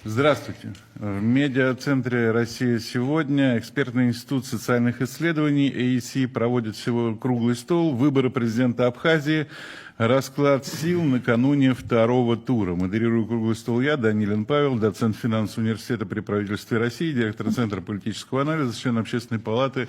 Здравствуйте. В медиацентре «Россия сегодня» экспертный институт социальных исследований АЭС проводит всего круглый стол «Выборы президента Абхазии. Расклад сил накануне второго тура». Модерирую круглый стол я, Данилин Павел, доцент финансового университета при правительстве России, директор Центра политического анализа, член Общественной палаты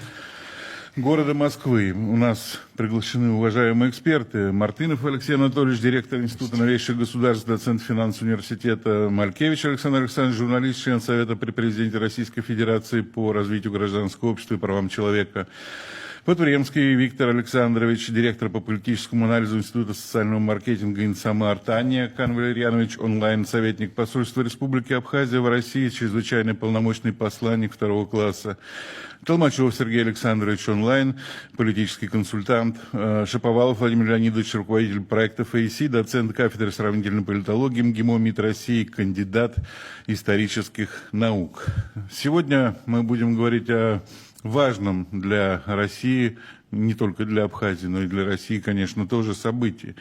города Москвы. У нас приглашены уважаемые эксперты. Мартынов Алексей Анатольевич, директор Института новейших государств, доцент финансового университета. Малькевич Александр Александрович, журналист, член Совета при президенте Российской Федерации по развитию гражданского общества и правам человека. Потуремский Виктор Александрович, директор по политическому анализу Института социального маркетинга Инсамар. Таня Канвалерьянович, онлайн-советник посольства Республики Абхазия в России, чрезвычайный полномочный посланник второго класса. Толмачев Сергей Александрович, онлайн, политический консультант. Шаповалов Владимир Леонидович, руководитель проектов АЭС, доцент кафедры сравнительной политологии МГИМО МИД России, кандидат исторических наук. Сегодня мы будем говорить о важном для России, не только для Абхазии, но и для России, конечно, тоже событии.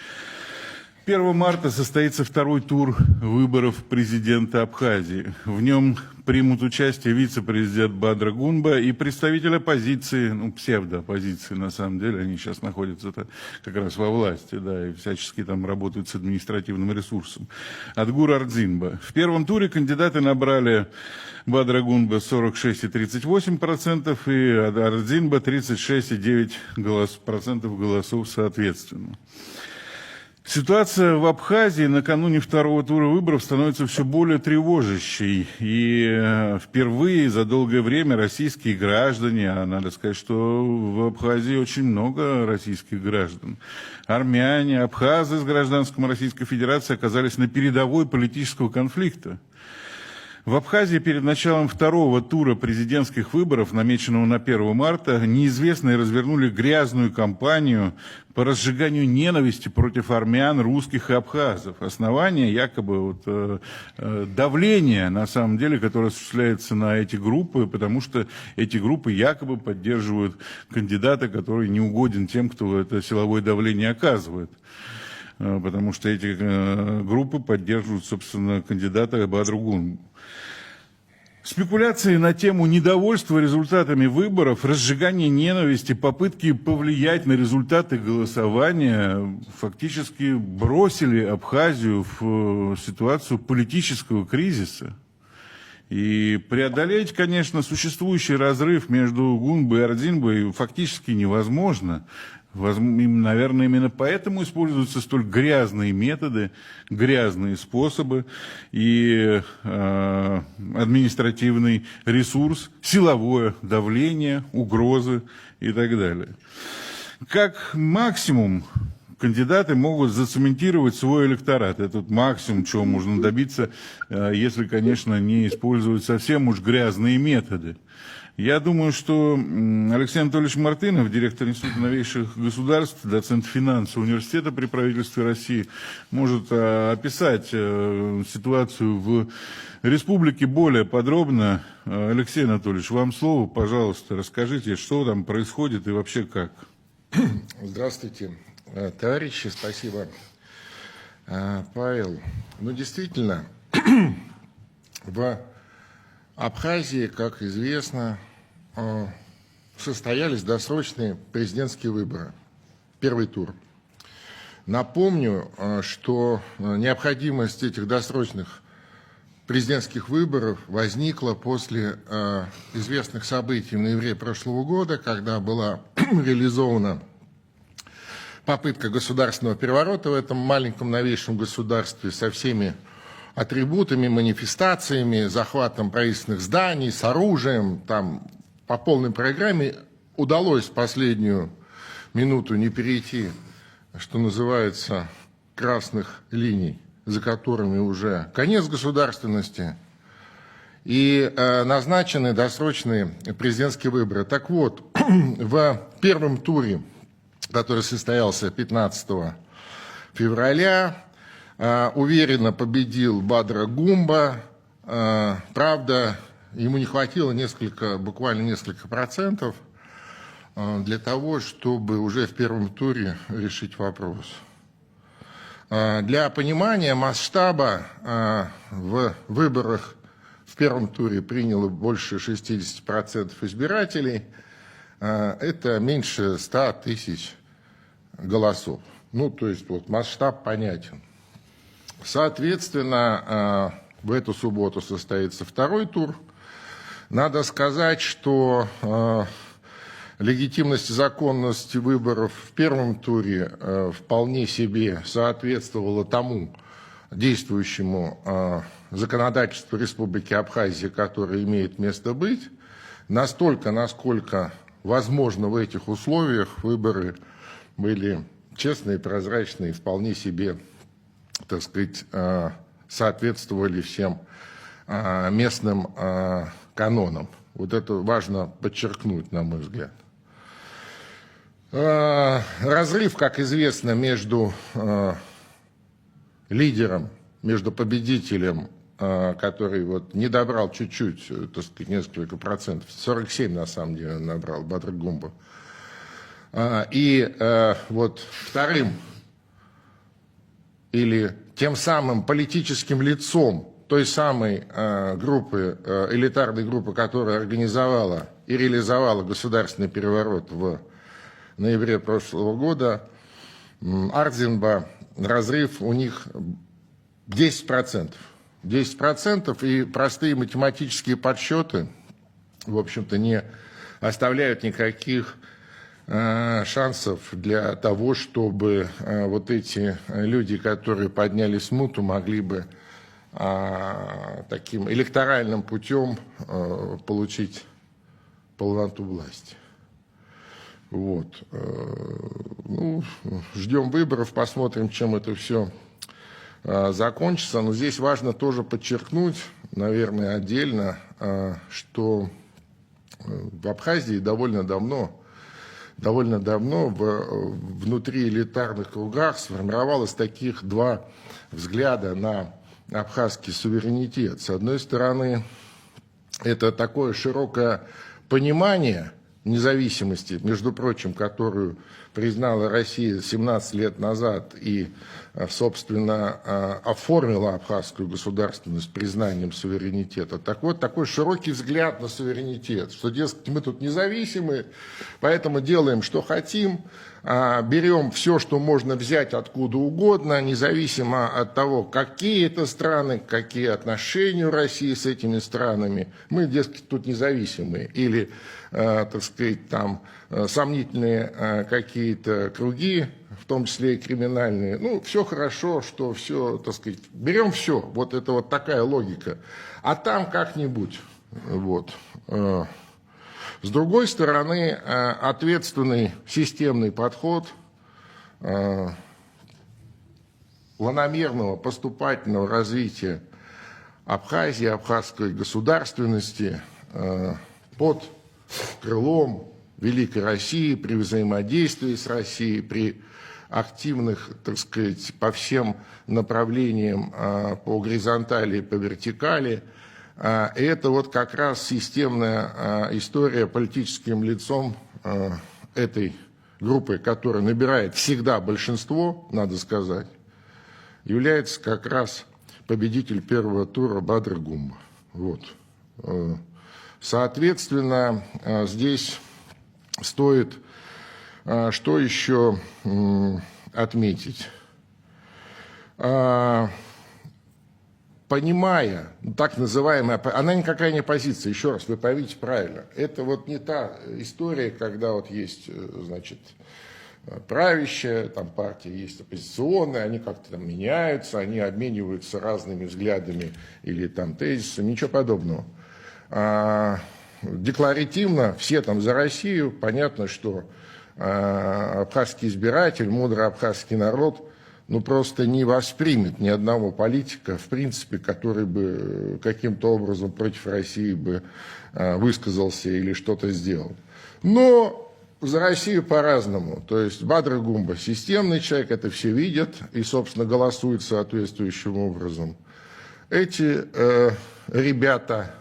1 марта состоится второй тур выборов президента Абхазии. В нем примут участие вице-президент Бадра Гунба и представитель оппозиции, псевдооппозиции на самом деле, они сейчас находятся как раз во власти, да, и всячески там работают с административным ресурсом. Адгур Ардзинба. В первом туре кандидаты набрали Бадра Гунба 46,38% и Ардзинба 36,9% голосов соответственно. Ситуация в Абхазии накануне второго тура выборов становится все более тревожащей. И впервые за долгое время российские граждане, а надо сказать, что в Абхазии очень много российских граждан, армяне, абхазы с гражданством Российской Федерации оказались на передовой политического конфликта. В Абхазии перед началом второго тура президентских выборов, намеченного на 1 марта, неизвестные развернули грязную кампанию по разжиганию ненависти против армян, русских и абхазов. Основание якобы давления, на самом деле, которое осуществляется на эти группы, потому что эти группы якобы поддерживают кандидата, который не угоден тем, кто это силовое давление оказывает. Потому что эти группы поддерживают, собственно, кандидата Бадру Гунбу. Спекуляции на тему недовольства результатами выборов, разжигания ненависти, попытки повлиять на результаты голосования фактически бросили Абхазию в ситуацию политического кризиса. И преодолеть, конечно, существующий разрыв между Гунбой и Ардзинбой фактически невозможно. Наверное, именно поэтому используются столь грязные методы, грязные способы и административный ресурс, силовое давление, угрозы и так далее. Как максимум кандидаты могут зацементировать свой электорат. Это максимум, чего можно добиться, если, конечно, не использовать совсем уж грязные методы. Я думаю, что Алексей Анатольевич Мартынов, директор Института новейших государств, доцент финансового университета при правительстве России, может описать ситуацию в республике более подробно. Алексей Анатольевич, вам слово, пожалуйста, расскажите, что там происходит и вообще как. Здравствуйте, товарищи, спасибо, Павел. Действительно, в Абхазии, как известно, состоялись досрочные президентские выборы, первый тур. Напомню, что необходимость этих досрочных президентских выборов возникла после известных событий в ноябре прошлого года, когда была реализована попытка государственного переворота в этом маленьком новейшем государстве со всеми атрибутами, манифестациями, захватом правительственных зданий, с оружием, там по полной программе удалось в последнюю минуту не перейти, что называется, красных линий, за которыми уже конец государственности, и назначены досрочные президентские выборы. Так вот, в первом туре, который состоялся 15 февраля, уверенно победил Бадра Гунба. Правда, ему не хватило буквально несколько процентов для того, чтобы уже в первом туре решить вопрос. Для понимания масштаба в выборах в первом туре приняло больше 60% избирателей. Это меньше 100 тысяч голосов. Ну, то есть вот масштаб понятен. Соответственно, в эту субботу состоится второй тур. Надо сказать, что легитимность и законность выборов в первом туре вполне себе соответствовала тому действующему законодательству Республики Абхазия, которое имеет место быть. Настолько, насколько возможно в этих условиях, выборы были честные, прозрачные, вполне себе, так сказать, соответствовали всем местным канонам. Вот это важно подчеркнуть, на мой взгляд. Разрыв, как известно, между лидером, между победителем, который вот не добрал чуть-чуть, так сказать, несколько процентов, 47 на самом деле набрал Бадр Гумба, и вот вторым или тем самым политическим лицом той самой группы, элитарной группы, которая организовала и реализовала государственный переворот в ноябре прошлого года, Ардзинба, разрыв у них 10%. 10%, и простые математические подсчеты, в общем-то, не оставляют никаких шансов для того, чтобы вот эти люди, которые подняли смуту, могли бы таким электоральным путем получить полноту власти. Вот. Ну, ждем выборов, посмотрим, чем это все закончится. Но здесь важно тоже подчеркнуть, наверное, отдельно, что в Абхазии довольно давно внутри элитарных кругах сформировалось таких два взгляда на абхазский суверенитет. С одной стороны, это такое широкое понимание независимости, между прочим, которую признала Россия 17 лет назад и, собственно, оформила абхазскую государственность признанием суверенитета. Так вот, такой широкий взгляд на суверенитет, что, дескать, мы тут независимы, поэтому делаем, что хотим, берем все, что можно взять откуда угодно, независимо от того, какие это страны, какие отношения у России с этими странами. Мы, дескать, тут независимые. Или, так сказать, там сомнительные какие-то круги, в том числе и криминальные. Ну, все хорошо, что все, так сказать, берем все. Вот это вот такая логика. А там как-нибудь. Вот. С другой стороны, ответственный системный подход планомерного поступательного развития Абхазии, абхазской государственности под крылом Великой России, при взаимодействии с Россией, при активных, так сказать, по всем направлениям, по горизонтали и по вертикали. Это вот как раз системная история политическим лицом этой группы, которая набирает всегда большинство, надо сказать, является как раз победитель первого тура Бадр Гумба. Вот. Соответственно, здесь стоит что еще отметить. Понимая, так называемая, она никакая не оппозиция, еще раз, вы поймите правильно, это вот не та история, когда вот есть, значит, правящая, там партия есть оппозиционная, они как-то там меняются, они обмениваются разными взглядами или там тезисами, ничего подобного. Декларативно все там за Россию, понятно, что абхазский избиратель, мудрый абхазский народ, ну, просто не воспримет ни одного политика, в принципе, который бы каким-то образом против России бы высказался или что-то сделал. Но за Россию по-разному. То есть Бадр Гумба системный человек, это все видят и, собственно, голосуют соответствующим образом. Эти ребята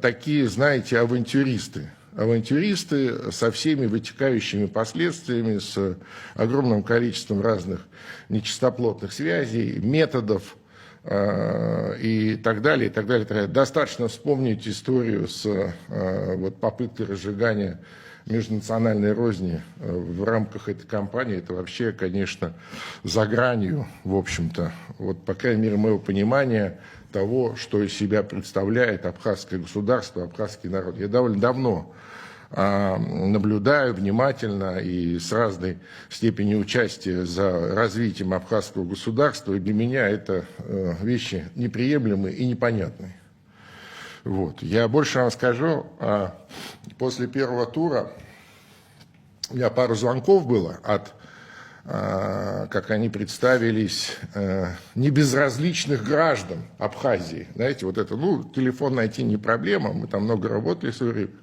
такие, знаете, авантюристы. Авантюристы со всеми вытекающими последствиями, с огромным количеством разных нечистоплотных связей, методов, и так далее, и так далее, и так далее. Достаточно вспомнить историю с вот, попыткой разжигания межнациональной розни в рамках этой кампании. Это вообще, конечно, за гранью, в общем-то, вот, по крайней мере, моего понимания того, что из себя представляет абхазское государство, абхазский народ. Я довольно давно наблюдаю внимательно и с разной степенью участия за развитием абхазского государства, и для меня это вещи неприемлемые и непонятные. Вот. Я больше вам скажу, после первого тура у меня пару звонков было от, как они представились, небезразличных граждан Абхазии. Знаете, вот это, ну, телефон найти не проблема, мы там много работали в свое время.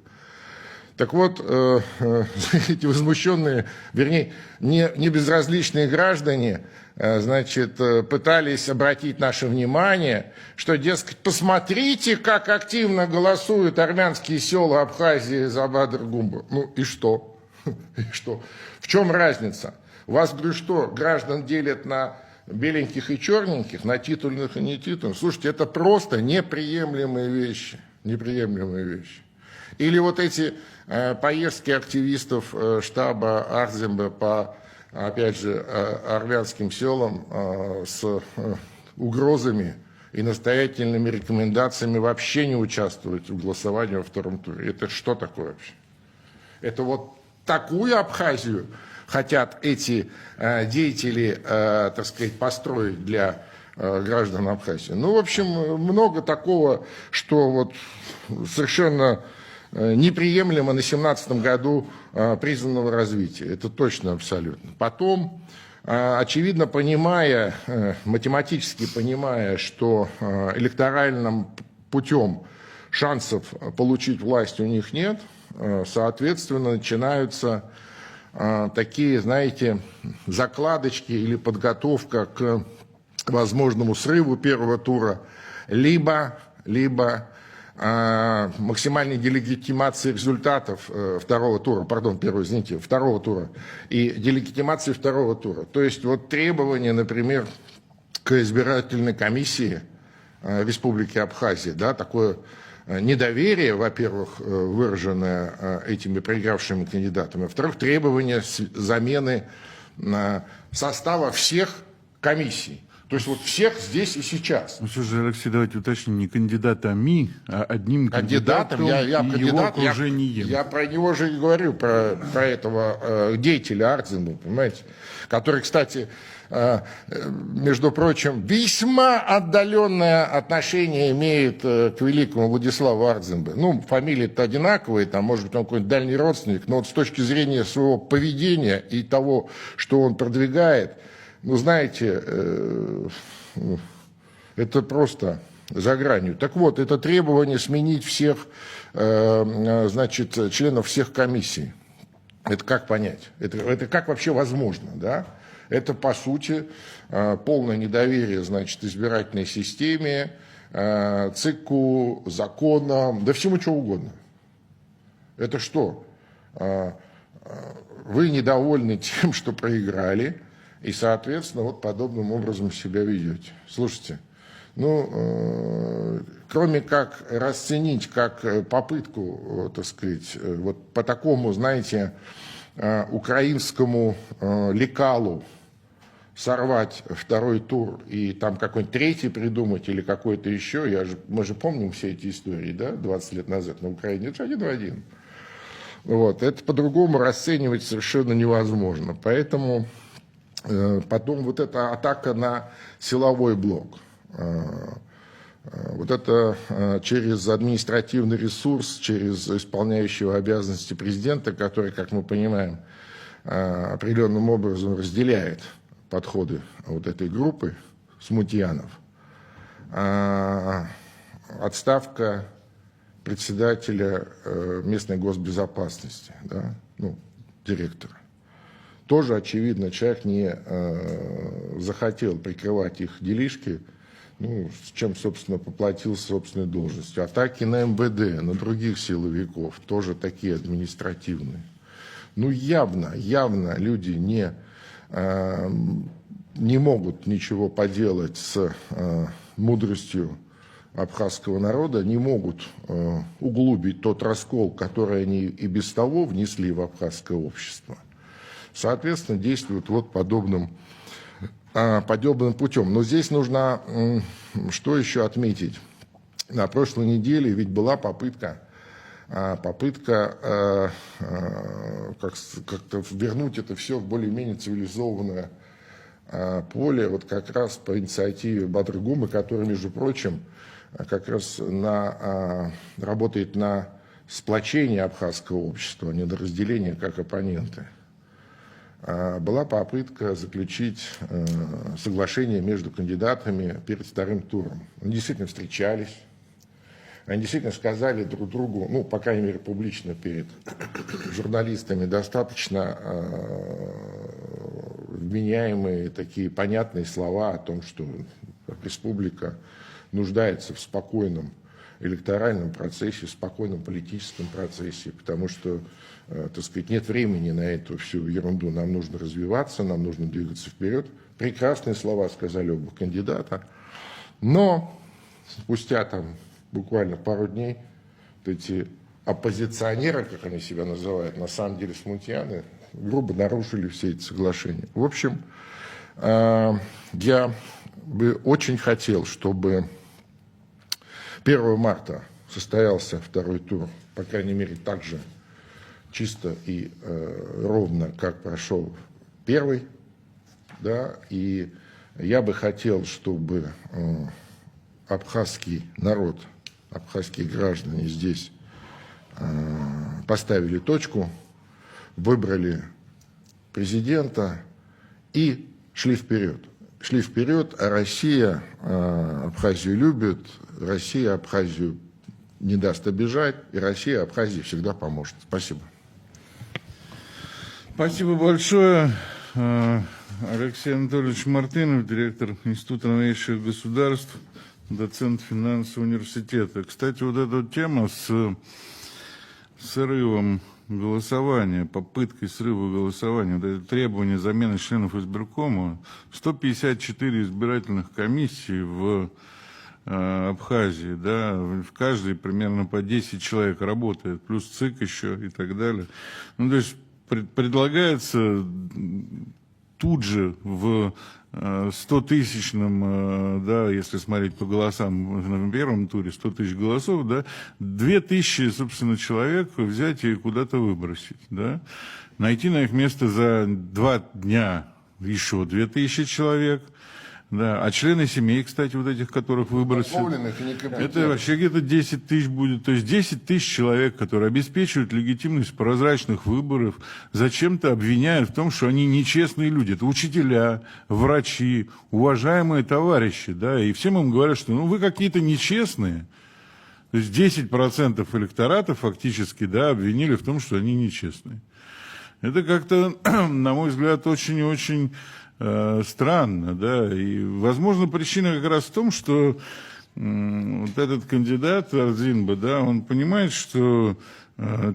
Так вот, эти возмущенные, вернее, не безразличные граждане, значит, пытались обратить наше внимание, что, дескать, посмотрите, как активно голосуют армянские села Абхазии за Бадыр-Гумбу. Ну и что? И что? В чем разница? У вас, говорю, что, граждан делят на беленьких и черненьких, на титульных и нетитульных? Слушайте, это просто неприемлемые вещи. Неприемлемые вещи. Или вот эти поездки активистов штаба Арземба по, опять же, армянским селам с угрозами и настоятельными рекомендациями вообще не участвовать в голосовании во втором туре. Это что такое вообще? Это вот такую Абхазию хотят эти деятели, так сказать, построить для граждан Абхазии. Ну, в общем, много такого, что вот совершенно неприемлемо на 2017 году признанного развития. Это точно абсолютно. Потом, очевидно, понимая, математически понимая, что электоральным путем шансов получить власть у них нет, соответственно, начинаются такие, знаете, закладочки или подготовка к возможному срыву первого тура, либо максимальной делегитимации результатов второго тура, второго тура, и делегитимации второго тура. То есть вот требования, например, к избирательной комиссии Республики Абхазия, да, такое недоверие, во-первых, выраженное этими проигравшими кандидатами, во-вторых, требования замены состава всех комиссий. То есть вот всех здесь и сейчас. Ну, все же, Алексей, давайте уточним, не кандидатами, а одним кандидатом и его окружением. Я про него же и говорю, про этого деятеля Ардзена, понимаете, который, кстати, между прочим, весьма отдаленное отношение имеет к великому Владиславу Ардзенбе. Ну, фамилии-то одинаковые, там, может быть, он какой-нибудь дальний родственник, но вот с точки зрения своего поведения и того, что он продвигает, ну, знаете, это просто за гранью. Так вот, это требование сменить всех, значит, членов всех комиссий. Это как понять? Это как вообще возможно, да? Это, по сути, полное недоверие, значит, избирательной системе, ЦИКу, законам, да всему чего угодно. Это что? Вы недовольны тем, что проиграли, и, соответственно, вот подобным образом себя ведете. Слушайте, ну, кроме как расценить как попытку, так сказать, вот по такому, знаете, украинскому лекалу сорвать второй тур и там какой-нибудь третий придумать или какой-то еще, мы же помним все эти истории, да, 20 лет назад на Украине, это один в один. Вот, это по-другому расценивать совершенно невозможно. Поэтому потом вот эта атака на силовой блок, вот это через административный ресурс, через исполняющего обязанности президента, который, как мы понимаем, определенным образом разделяет подходы вот этой группы смутьянов, отставка председателя местной госбезопасности, да, ну, директора. Тоже, очевидно, человек не захотел прикрывать их делишки, ну, с чем, собственно, поплатился собственной должностью. Атаки на МВД, на других силовиков, тоже такие административные. Ну, явно люди не могут ничего поделать с мудростью абхазского народа, не могут углубить тот раскол, который они и без того внесли в абхазское общество. Соответственно, действуют вот подобным путем. Но здесь нужно что еще отметить. На прошлой неделе ведь была попытка как-то вернуть это все в более-менее цивилизованное поле, вот как раз по инициативе Бадргумы, который, между прочим, как раз работает на сплочение абхазского общества, а не на разделение как оппоненты. Была попытка заключить соглашение между кандидатами перед вторым туром. Они действительно встречались, они действительно сказали друг другу, ну, по крайней мере, публично перед журналистами, достаточно вменяемые такие понятные слова о том, что республика нуждается в спокойном электоральном процессе, в спокойном политическом процессе, потому что, так сказать, нет времени на эту всю ерунду. Нам нужно развиваться, нам нужно двигаться вперед. Прекрасные слова сказали оба кандидата. Но спустя там буквально пару дней эти оппозиционеры, как они себя называют, на самом деле смутьяны, грубо нарушили все эти соглашения. В общем, я бы очень хотел, чтобы 1 марта состоялся второй тур, по крайней мере, так же чисто и ровно, как прошел первый. Да, и я бы хотел, чтобы абхазский народ, абхазские граждане здесь поставили точку, выбрали президента и шли вперед. Шли вперед, а Россия Абхазию любит, Россия Абхазию не даст обижать, и Россия Абхазии всегда поможет. Спасибо. Спасибо большое. Алексей Анатольевич Мартынов, директор Института новейших государств, доцент финансового университета. Кстати, вот эта вот тема с срывом голосования, попыткой срыва голосования, вот это требование замены членов избиркома, 154 избирательных комиссий в Абхазии, да, в каждой примерно по 10 человек работает, плюс ЦИК еще и так далее. Ну, то есть предлагается тут же в 100-тысячном, да, если смотреть по голосам на первом туре, 100 тысяч голосов, да, 2000, собственно, человек взять и куда-то выбросить, да, найти на их место за 2 дня еще 2000 человек, да, а члены семей, кстати, вот этих, которых выбросят, это вообще где-то 10 тысяч будет, то есть 10 тысяч человек, которые обеспечивают легитимность прозрачных выборов, зачем-то обвиняют в том, что они нечестные люди. Это учителя, врачи, уважаемые товарищи, да, и всем им говорят, что ну вы какие-то нечестные. То есть 10% электората фактически, да, обвинили в том, что они нечестные. Это как-то, на мой взгляд, очень-очень странно, да, и, возможно, причина как раз в том, что вот этот кандидат Арзинба, да, он понимает, что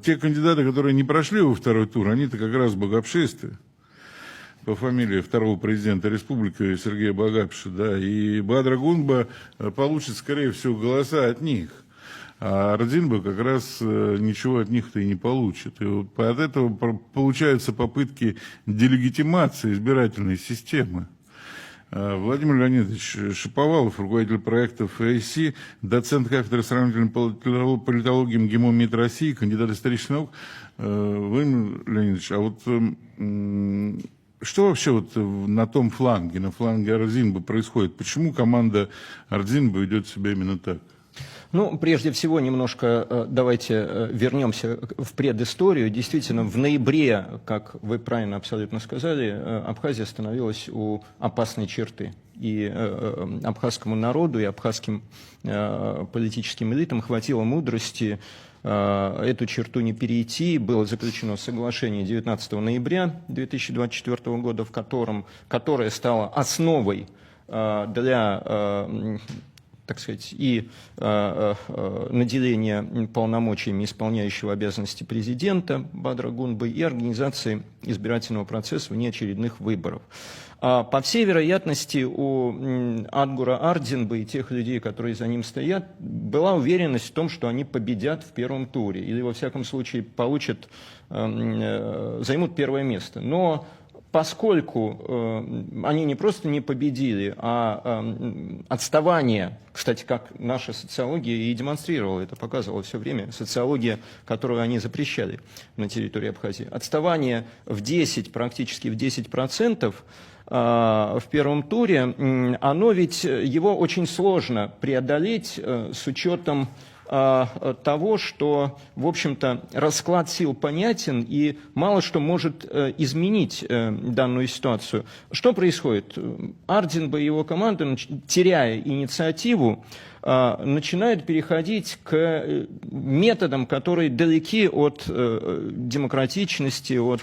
те кандидаты, которые не прошли во второй тур, они-то как раз богопшисты по фамилии второго президента республики Сергея Багапиша, да, и Бадра Гунба получит, скорее всего, голоса от них. А Арзинба как раз ничего от них-то и не получит. И вот от этого получаются попытки делегитимации избирательной системы. Владимир Леонидович Шаповалов, руководитель проектов АИСи, доцент кафедры сравнительной политологии МГИМО МИД России, кандидат исторических наук. Владимир Леонидович, а вот что вообще вот на том фланге, на фланге Арзинба происходит? Почему команда Арзинба ведет себя именно так? Ну, прежде всего, немножко давайте вернемся в предысторию. Действительно, в ноябре, как вы правильно абсолютно сказали, Абхазия становилась у опасной черты. И абхазскому народу, и абхазским политическим элитам хватило мудрости эту черту не перейти. Было заключено соглашение 19 ноября 2024 года, которое стало основой для, так сказать, и наделения полномочиями исполняющего обязанности президента Бадра Гунбы и организации избирательного процесса вне очередных выборов. По всей вероятности, у Адгура Ардинба и тех людей, которые за ним стоят, была уверенность в том, что они победят в первом туре или, во всяком случае, займут первое место. Но поскольку они не просто не победили, а отставание, кстати, как наша социология и демонстрировала, это показывала все время, социология, которую они запрещали на территории Абхазии, отставание практически в 10% в первом туре, оно ведь, его очень сложно преодолеть с учетом того, что, в общем-то, расклад сил понятен и мало что может изменить данную ситуацию. Что происходит? Ардинба и его команда, теряя инициативу, начинают переходить к методам, которые далеки от демократичности, от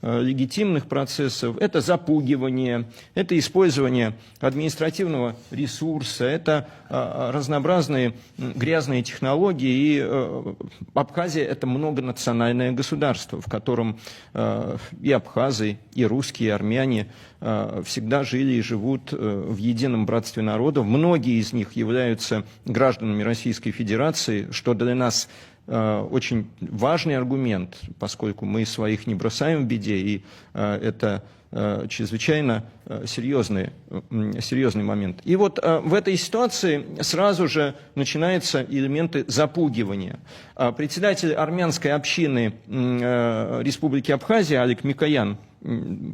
легитимных процессов. Это запугивание, это использование административного ресурса, это разнообразные грязные технологии. И Абхазия – это многонациональное государство, в котором и абхазы, и русские, и армяне всегда жили и живут в едином братстве народов. Многие из них являются гражданами Российской Федерации, что для нас очень важный аргумент, поскольку мы своих не бросаем в беде, и это чрезвычайно серьезный момент. И вот в этой ситуации сразу же начинаются элементы запугивания. Председатель армянской общины Республики Абхазия Алик Микоян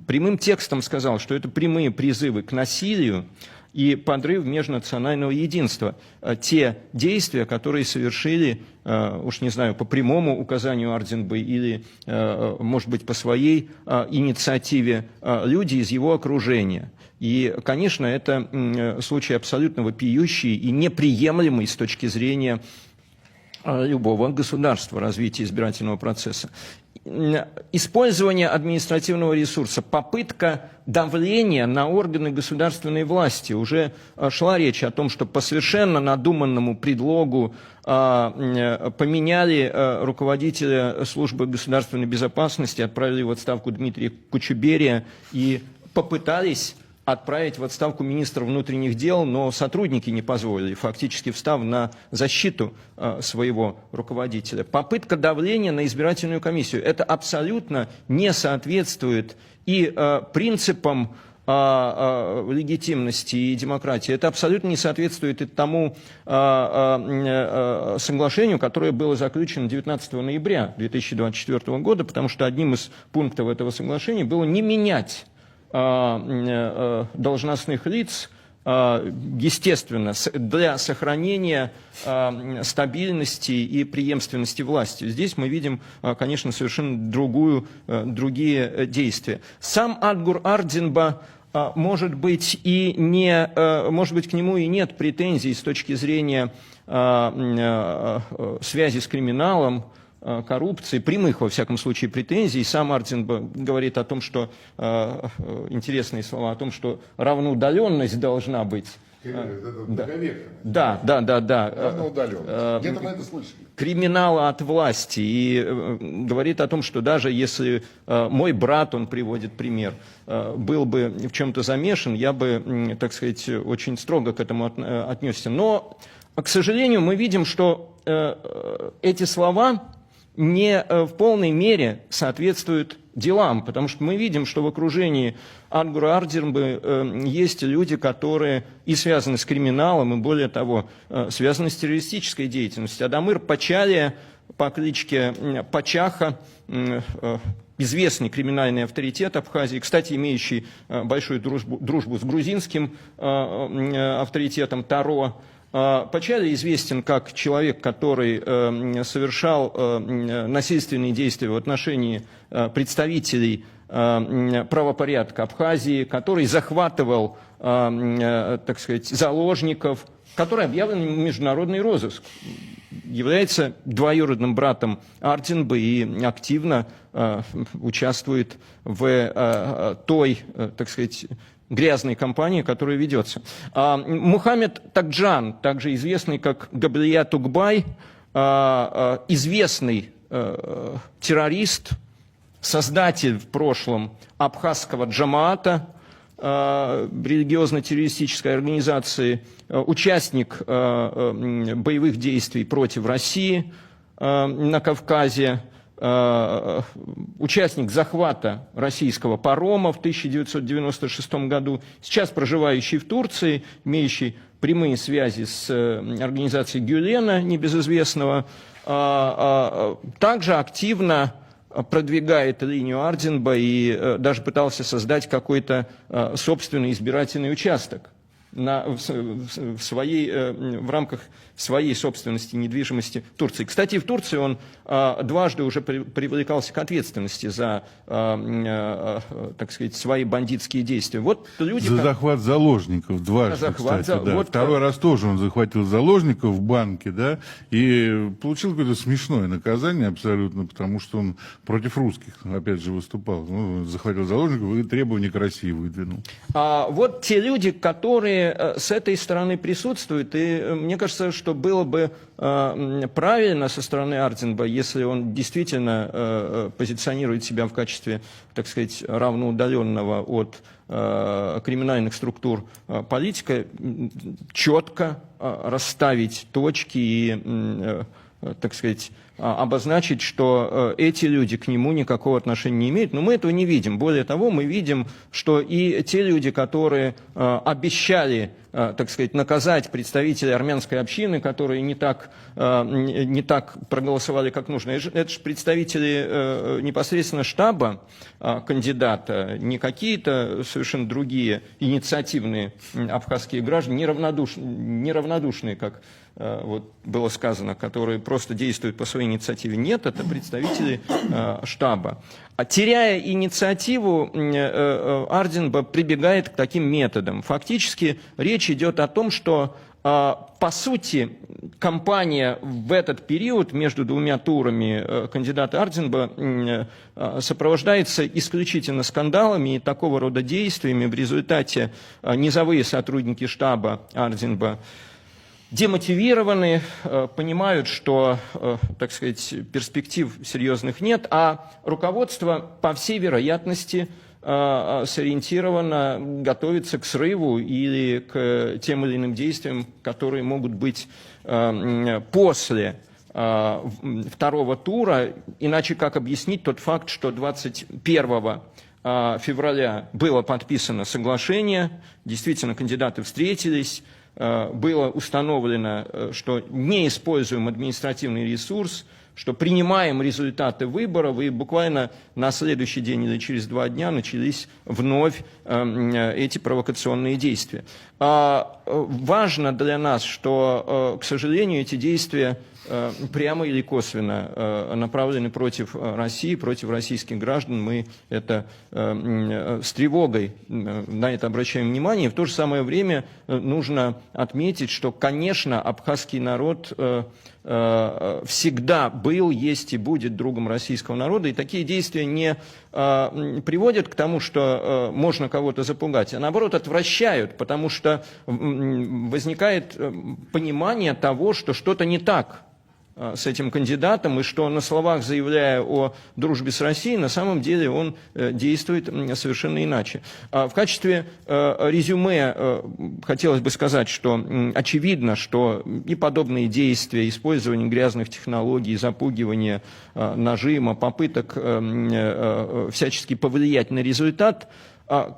прямым текстом сказал, что это прямые призывы к насилию и подрыв межнационального единства. Те действия, которые совершили, уж не знаю, по прямому указанию Ардинбы или, может быть, по своей инициативе люди из его окружения. И, конечно, это случай абсолютно вопиющий и неприемлемый с точки зрения любого государства, развития избирательного процесса. Использование административного ресурса, попытка давления на органы государственной власти. Уже шла речь о том, что по совершенно надуманному предлогу поменяли руководителя службы государственной безопасности, отправили в отставку Дмитрия Кучуберия и попытались отправить в отставку министра внутренних дел, но сотрудники не позволили, фактически встав на защиту своего руководителя. Попытка давления на избирательную комиссию. Это абсолютно не соответствует и принципам легитимности и демократии. Это абсолютно не соответствует и тому соглашению, которое было заключено 19 ноября 2024 года, потому что одним из пунктов этого соглашения было не менять должностных лиц, естественно, для сохранения стабильности и преемственности власти. Здесь мы видим, конечно, совершенно другие действия. Сам Адгур Ардинба, может быть, к нему и нет претензий с точки зрения связи с криминалом, коррупции, прямых, во всяком случае, претензий. Сам Ардинба говорит о том, что, интересные слова, о том, что равноудаленность должна быть. Да. Равноудаленность. Где-то мы это слышали. Криминала от власти. И говорит о том, что даже если мой брат, он приводит пример, был бы в чем-то замешан, я бы, так сказать, очень строго к этому отнесся. Но, к сожалению, мы видим, что эти слова не в полной мере соответствуют делам, потому что мы видим, что в окружении Адгура Ардинбы есть люди, которые и связаны с криминалом, и более того, связаны с террористической деятельностью. Адамыр Пачалия по кличке Пачаха, известный криминальный авторитет Абхазии, кстати, имеющий большую дружбу с грузинским авторитетом Таро. Пачалия известен как человек, который совершал насильственные действия в отношении представителей правопорядка Абхазии, который захватывал, так сказать, заложников, который объявлен в международный розыск, является двоюродным братом Ардинбы и активно участвует в той, так сказать, грязной кампании, которая ведется. Мухаммед Такджан, также известный как Габрия Тугбай, известный террорист, создатель в прошлом абхазского джамаата, религиозно-террористической организации, участник боевых действий против России на Кавказе, участник захвата российского парома в 1996 году, сейчас проживающий в Турции, имеющий прямые связи с организацией Гюлена, небезызвестного, также активно продвигает линию Ардинба и даже пытался создать какой-то собственный избирательный участок в рамках своей собственности недвижимости Турции. Кстати, в Турции он дважды уже привлекался к ответственности за, так сказать, свои бандитские действия. Вот люди, за захват заложников дважды, кстати. Да. Вот, второй раз тоже он захватил заложников в банке, да, и получил какое-то смешное наказание абсолютно, потому что он против русских, опять же, выступал. Ну, захватил заложников и требования к России выдвинул. Вот те люди, которые с этой стороны присутствуют, и мне кажется, что было бы правильно со стороны Ардинба, если он действительно позиционирует себя в качестве, так сказать, равноудаленного от криминальных структур политика, четко расставить точки и, так сказать, обозначить, что эти люди к нему никакого отношения не имеют. Но мы этого не видим. Более того, мы видим, что и те люди, которые обещали, так сказать, наказать представителей армянской общины, которые не так проголосовали, как нужно. Это же представители непосредственно штаба кандидата, не какие-то совершенно другие инициативные абхазские граждане, неравнодушные, как вот было сказано, которые просто действуют по своей инициативе. Нет, это представители штаба. Теряя инициативу, Ардинба прибегает к таким методам. Фактически речь идет о том, что, по сути, кампания в этот период между двумя турами кандидата Ардинба сопровождается исключительно скандалами и такого рода действиями. В результате низовые сотрудники штаба Ардинба демотивированы, понимают, что, так сказать, перспектив серьезных нет, а руководство, по всей вероятности, сориентировано, готовится к срыву или к тем или иным действиям, которые могут быть после второго тура. Иначе как объяснить тот факт, что 21 февраля было подписано соглашение, действительно кандидаты встретились, было установлено, что не используем административный ресурс, что принимаем результаты выборов, и буквально на следующий день или через 2 дня начались вновь эти провокационные действия. Важно для нас, что, к сожалению, эти действия прямо или косвенно направлены против России, против российских граждан. Мы это с тревогой на это обращаем внимание. И в то же самое время нужно отметить, что, конечно, абхазский народ всегда был, есть и будет другом российского народа, и такие действия не приводят к тому, что можно кого-то запугать, а наоборот отвращают, потому что возникает понимание того, что что-то не так с этим кандидатом, и что на словах, заявляя о дружбе с Россией, на самом деле он действует совершенно иначе. В качестве резюме хотелось бы сказать, что очевидно, что и подобные действия, использование грязных технологий, запугивание, нажима, попыток всячески повлиять на результат,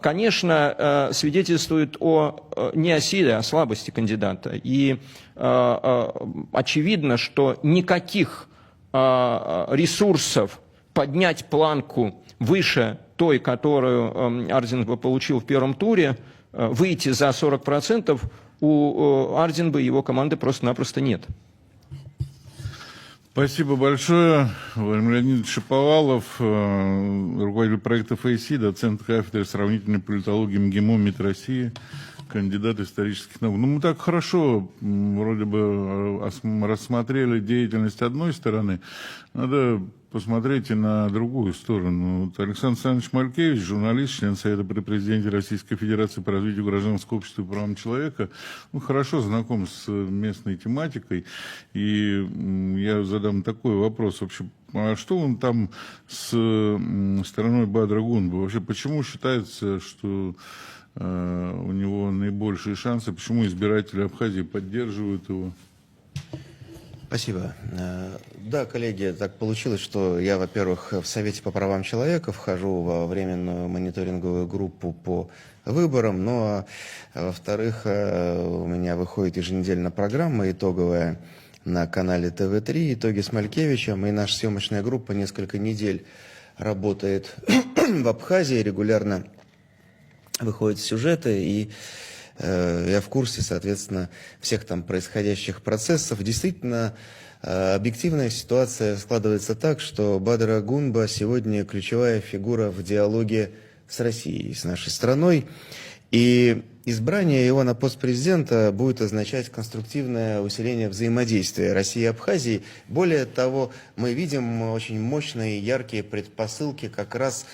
конечно, свидетельствует не о силе, а о слабости кандидата. И очевидно, что никаких ресурсов поднять планку выше той, которую Ардинба получил в первом туре, выйти за 40%, у Ардинба и его команды просто-напросто нет. Спасибо большое. Владимир Леонидович Шаповалов, руководитель проекта ФАСИ, доцент кафедры сравнительной политологии МГИМО МИД России, кандидат исторических наук. Ну, мы так хорошо вроде бы рассмотрели деятельность одной стороны. Надо посмотреть и на другую сторону. Вот Александр Александрович Малькевич, журналист, член Совета при президенте Российской Федерации по развитию гражданского общества и правам человека, хорошо знаком с местной тематикой. И я задам такой вопрос. Вообще, а что он там с страной Бадра Гунба? Вообще, почему считается, что у него наибольшие шансы. Почему избиратели Абхазии поддерживают его? Спасибо. Да, коллеги, так получилось, что я, во-первых, в Совете по правам человека вхожу во временную мониторинговую группу по выборам, но, во-вторых, у меня выходит еженедельно программа итоговая на канале ТВ-3 «Итоги с Малькевичем», и наша съемочная группа несколько недель работает в Абхазии, регулярно выходят сюжеты, и я в курсе, соответственно, всех там происходящих процессов. Действительно, объективная ситуация складывается так, что Бадр Гунба сегодня ключевая фигура в диалоге с Россией, с нашей страной. И избрание его на пост президента будет означать конструктивное усиление взаимодействия России и Абхазии. Более того, мы видим очень мощные и яркие предпосылки как раз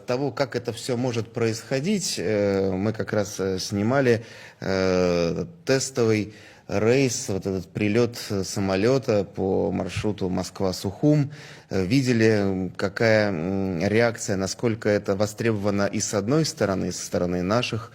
того, как это все может происходить. Мы как раз снимали тестовый рейс, вот этот прилет самолета по маршруту Москва-Сухум. Видели, какая реакция, насколько это востребовано и с одной стороны, и со стороны наших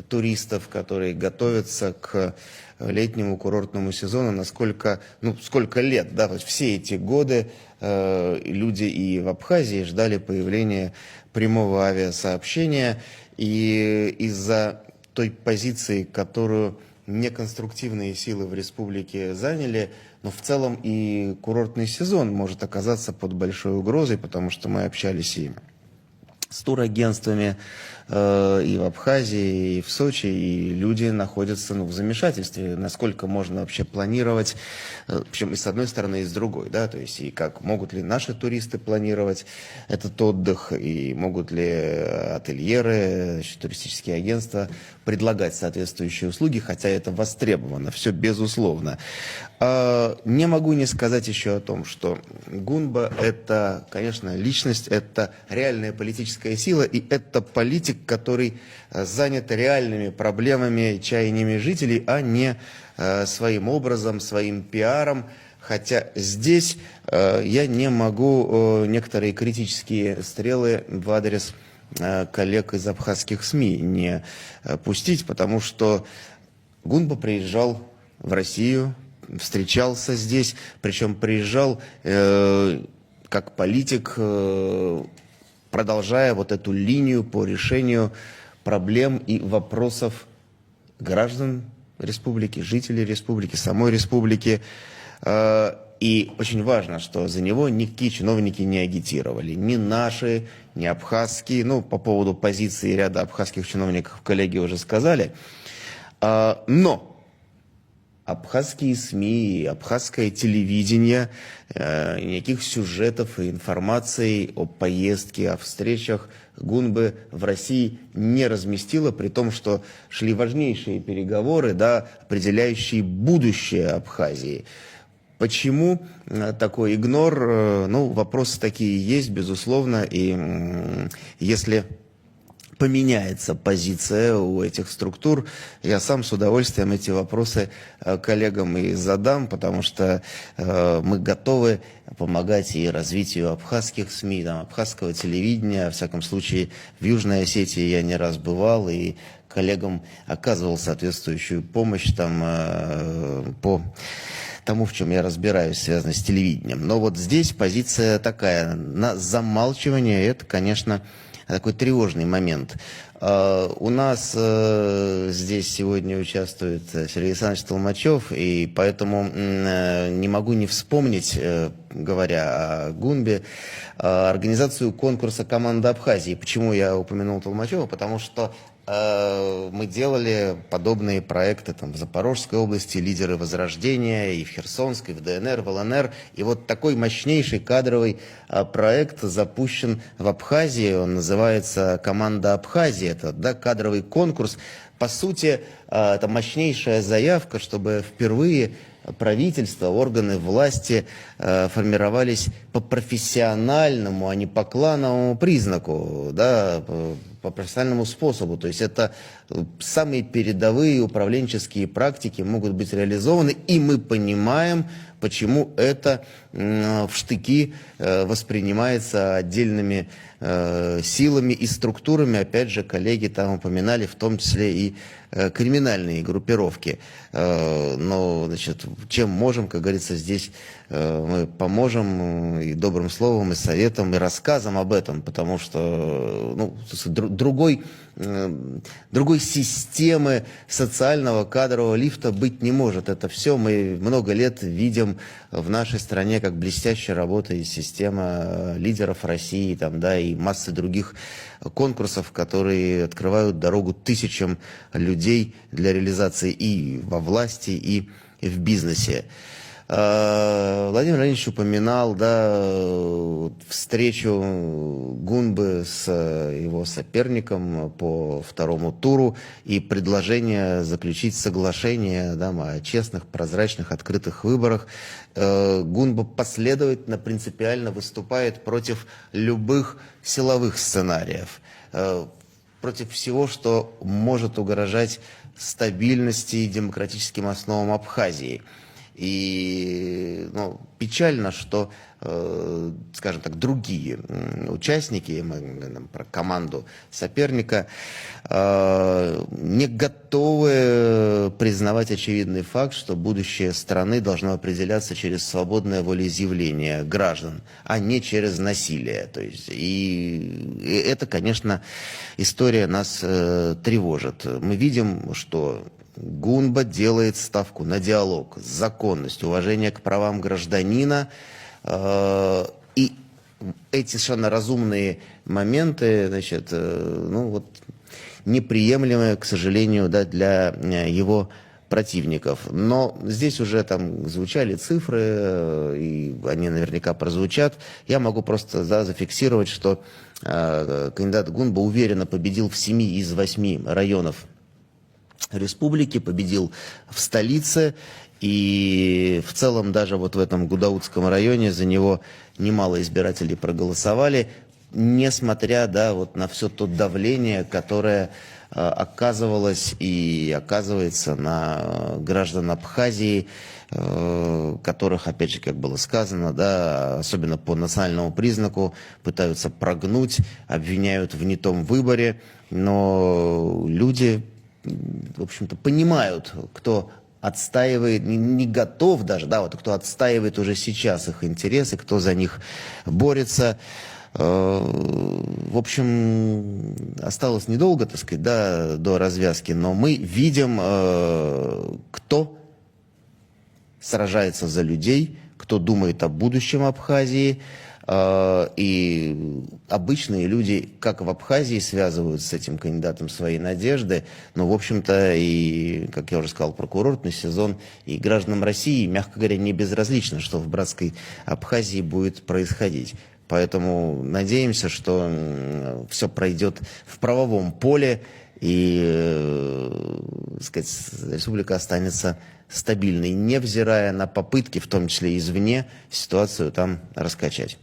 туристов, которые готовятся к летнему курортному сезону, насколько, сколько лет, да, вот все эти годы люди и в Абхазии ждали появления прямого авиасообщения, и из-за той позиции, которую неконструктивные силы в республике заняли, но в целом и курортный сезон может оказаться под большой угрозой, потому что мы общались и с турагентствами и в Абхазии, и в Сочи, и люди находятся в замешательстве, насколько можно вообще планировать, причем и с одной стороны, и с другой, да, то есть и как могут ли наши туристы планировать этот отдых, и могут ли ательеры, туристические агентства предлагать соответствующие услуги, хотя это востребовано, все безусловно. Не могу не сказать еще о том, что Гунба – это, конечно, личность, это реальная политическая сила, и это политик, который занят реальными проблемами, чаяниями жителей, а не своим образом, своим пиаром. Хотя здесь я не могу некоторые критические стрелы в адрес коллег из абхазских СМИ не пустить, потому что Гунба приезжал в Россию, встречался здесь, причем приезжал как политик, продолжая вот эту линию по решению проблем и вопросов граждан республики, жителей республики, самой республики. И очень важно, что за него никакие чиновники не агитировали. Ни наши, ни абхазские. По поводу позиции ряда абхазских чиновников коллеги уже сказали. Но абхазские СМИ, абхазское телевидение, никаких сюжетов и информации о поездке, о встречах Гунбы в России не разместило, при том, что шли важнейшие переговоры, да, определяющие будущее Абхазии. Почему такой игнор? Вопросы такие есть, безусловно, и если поменяется позиция у этих структур, я сам с удовольствием эти вопросы коллегам и задам, потому что мы готовы помогать и развитию абхазских СМИ, абхазского телевидения. Во всяком случае, в Южной Осетии я не раз бывал и коллегам оказывал соответствующую помощь по тому, в чем я разбираюсь, связано с телевидением. Но вот здесь позиция такая, на замалчивание, это, конечно, такой тревожный момент. У нас здесь сегодня участвует Сергей Александрович Толмачев, и поэтому не могу не вспомнить, говоря о Гунбе, организацию конкурса «Команда Абхазии». Почему я упомянул Толмачева? Потому что мы делали подобные проекты в Запорожской области, лидеры Возрождения, и в Херсонской, и в ДНР, в ЛНР. И вот такой мощнейший кадровый проект запущен в Абхазии. Он называется «Команда Абхазии». Это кадровый конкурс. По сути, это мощнейшая заявка, чтобы впервые правительство, органы власти формировались по профессиональному, а не по клановому признаку, по профессиональному способу. То есть это самые передовые управленческие практики могут быть реализованы, и мы понимаем, почему это в штыки воспринимается отдельными силами и структурами. Опять же, коллеги там упоминали, в том числе и криминальные группировки. Но, значит, чем можем, как говорится, здесь мы поможем и добрым словом, и советом, и рассказом об этом, потому что другой системы социального кадрового лифта быть не может. Это все мы много лет видим в нашей стране, как блестяще работает система лидеров России, там, да, и массы других конкурсов, которые открывают дорогу тысячам людей для реализации и во власти, и в бизнесе. Владимир Леонидович упоминал, да, встречу Гунбы с его соперником по второму туру и предложение заключить соглашение, да, о честных, прозрачных, открытых выборах. Гунба последовательно, принципиально выступает против любых силовых сценариев, против всего, что может угрожать стабильности и демократическим основам Абхазии. И печально, что, скажем так, другие участники, мы говорим про команду соперника, не готовы признавать очевидный факт, что будущее страны должно определяться через свободное волеизъявление граждан, а не через насилие. То есть, и это, конечно, история нас тревожит. Мы видим, что Гунба делает ставку на диалог, законность, уважение к правам гражданина. И эти совершенно разумные моменты, значит, неприемлемые, к сожалению, да, для его противников. Но здесь уже там звучали цифры, и они наверняка прозвучат. Я могу просто зафиксировать, что кандидат Гунба уверенно победил в 7 из 8 районов республики, победил в столице, и в целом даже вот в этом Гудаутском районе за него немало избирателей проголосовали, несмотря, да, вот на все то давление, которое оказывалось и оказывается на граждан Абхазии, которых, опять же, как было сказано, да, особенно по национальному признаку, пытаются прогнуть, обвиняют в не том выборе, но люди, в общем-то, понимают, кто отстаивает, не готов даже, да, вот кто отстаивает уже сейчас их интересы, кто за них борется. В общем, осталось недолго, так сказать, да, до развязки, но мы видим, кто сражается за людей, кто думает о будущем Абхазии. И обычные люди, как в Абхазии, связывают с этим кандидатом свои надежды. Но, в общем-то, и, как я уже сказал, про курортный сезон, и гражданам России, мягко говоря, не безразлично, что в братской Абхазии будет происходить. Поэтому надеемся, что все пройдет в правовом поле, и, так сказать, республика останется стабильной, невзирая на попытки, в том числе извне, ситуацию там раскачать.